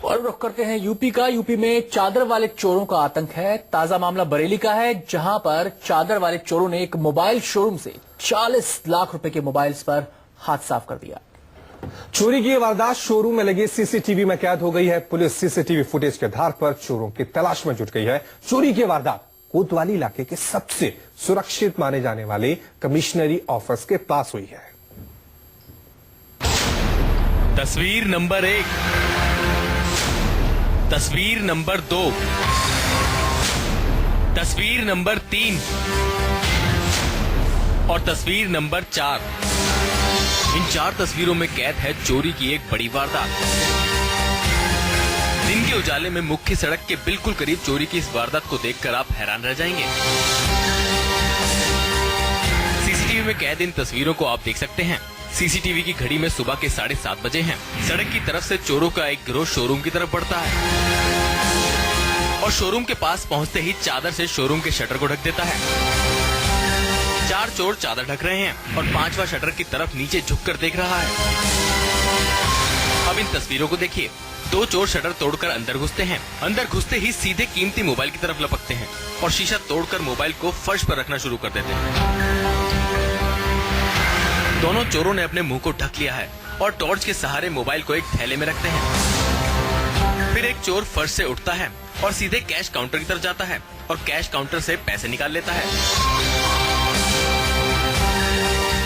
और रुख करते हैं यूपी का। यूपी में चादर वाले चोरों का आतंक है। ताजा मामला बरेली का है, जहां पर चादर वाले चोरों ने एक मोबाइल शोरूम से 40 लाख रुपए के मोबाइल्स पर हाथ साफ कर दिया। चोरी की वारदात शोरूम में लगे सीसीटीवी में कैद हो गई है। पुलिस सीसीटीवी फुटेज के आधार पर चोरों की तलाश में जुट गई है। चोरी की वारदात कोतवाली इलाके के सबसे सुरक्षित माने जाने वाले कमिश्नरी ऑफिस के पास हुई है। तस्वीर नंबर 1, तस्वीर नंबर 2, तस्वीर नंबर 3 और तस्वीर नंबर 4। इन 4 तस्वीरों में कैद है चोरी की एक बड़ी वारदात। दिन के उजाले में मुख्य सड़क के बिल्कुल करीब चोरी की इस वारदात को देखकर आप हैरान रह जाएंगे। सीसीटीवी में कैद इन तस्वीरों को आप देख सकते हैं। सीसीटीवी की घड़ी में सुबह के 7:30 बजे हैं। सड़क की तरफ से चोरों का एक गिरोह शोरूम की तरफ बढ़ता है और शोरूम के पास पहुंचते ही चादर से शोरूम के शटर को ढक देता है। 4 चोर चादर ढक रहे हैं और 5वां शटर की तरफ नीचे झुककर देख रहा है। अब इन तस्वीरों को देखिए। 2 चोर शटर तोड़कर अंदर घुसते हैं। अंदर घुसते ही सीधे कीमती मोबाइल की तरफ लपकते हैं और शीशा तोड़कर मोबाइल को फर्श पर रखना शुरू कर देते हैं। दोनों चोरों ने अपने मुंह को ढक लिया है और टॉर्च के सहारे मोबाइल को एक थैले में रखते हैं। फिर एक चोर फर्श से उठता है और सीधे कैश काउंटर की तरफ जाता है और कैश काउंटर से पैसे निकाल लेता है।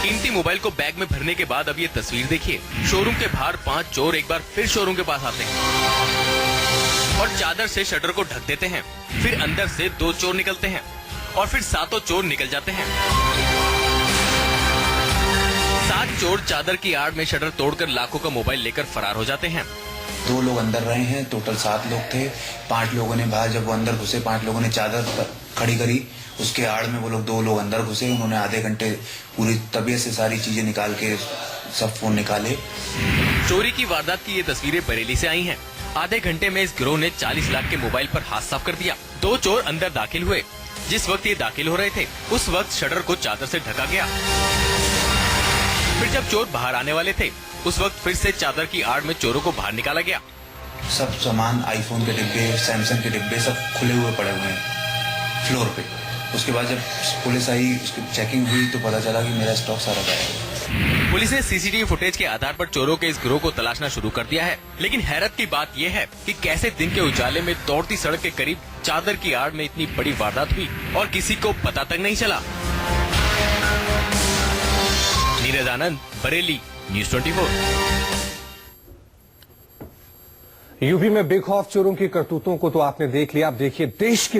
कीमती मोबाइल को बैग में भरने के बाद अब ये तस्वीर देखिए। शोरूम के बाहर 5 चोर एक बार फिर शोरूम के पास आते हैं और चादर से शटर को ढक देते हैं। फिर अंदर से 2 चोर निकलते हैं और फिर 7 चोर निकल जाते हैं। 7 चोर चादर की आड़ में शटर तोड़कर लाखों का मोबाइल लेकर फरार हो जाते हैं। 2 लोग अंदर रहे हैं, टोटल 7 लोग थे। 5 लोगों ने बाहर, जब वो अंदर घुसे 5 लोगों ने चादर खड़ी करी, उसके आड़ में वो लोग 2 लोग अंदर घुसे। उन्होंने आधे घंटे पूरी तबीयत से सारी चीजें निकाल के सब फोन निकाले। चोरी की वारदात की ये तस्वीरें बरेली से आई हैं। आधे घंटे में इस गिरोह ने 40 लाख के मोबाइल पर हाथ साफ कर दिया। 2 चोर अंदर दाखिल हुए। जिस वक्त ये दाखिल हो रहे थे उस वक्त शटर को चादर से ढका गया। फिर जब चोर बाहर आने वाले थे उस वक्त फिर से चादर की आड़ में चोरों को बाहर निकाला गया। सब सामान, आईफोन के डिब्बे, सैमसंग के डिब्बे सब खुले हुए पड़े हुए हैं फ्लोर पे। उसके बाद जब पुलिस आई, उसकी चेकिंग हुई तो पता चला कि मेरा स्टॉक सारा गायब है। पुलिस ने सीसीटीवी फुटेज के आधार पर चोरों के इस गिरोह को तलाशना शुरू कर दिया है। लेकिन हैरत की बात यह है कि कैसे दिन के उजाले में दौड़ती सड़क के करीब चादर की आड़ में इतनी बड़ी वारदात हुई और किसी को पता तक नहीं चला। नीरज आनंद, बरेली, न्यूज़ 24। यूपी में बेखौफ चोरों की करतूतों को तो आपने देख लिया। अब देखिए देश की